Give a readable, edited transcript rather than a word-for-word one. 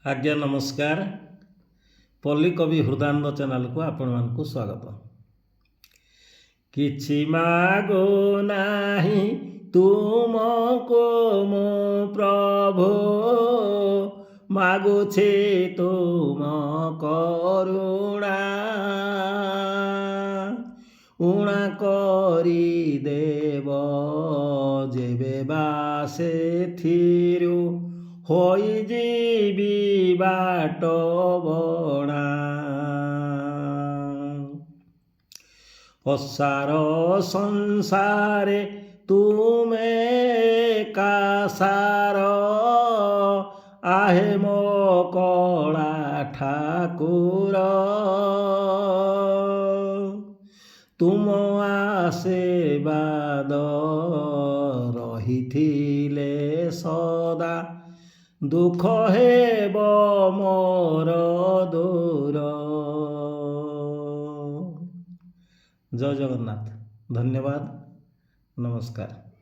आज्ञा नमस्कार। पल्ली कवि हृदानंद चैनल को आपण मानकु स्वागत। किछि मागो नाही तुमको मो प्रभु, मागुछे तुम करुणा। उणा करी देव जेबे बासे थिरु, होई जीवी बाट बणा। असार संसारे तुमे कासार, आहे मो कला ठाकुर। तुम आशीर्वाद रहिथिले सदा, दुख हेब मोर दूर। जय जगन्नाथ। धन्यवाद। नमस्कार।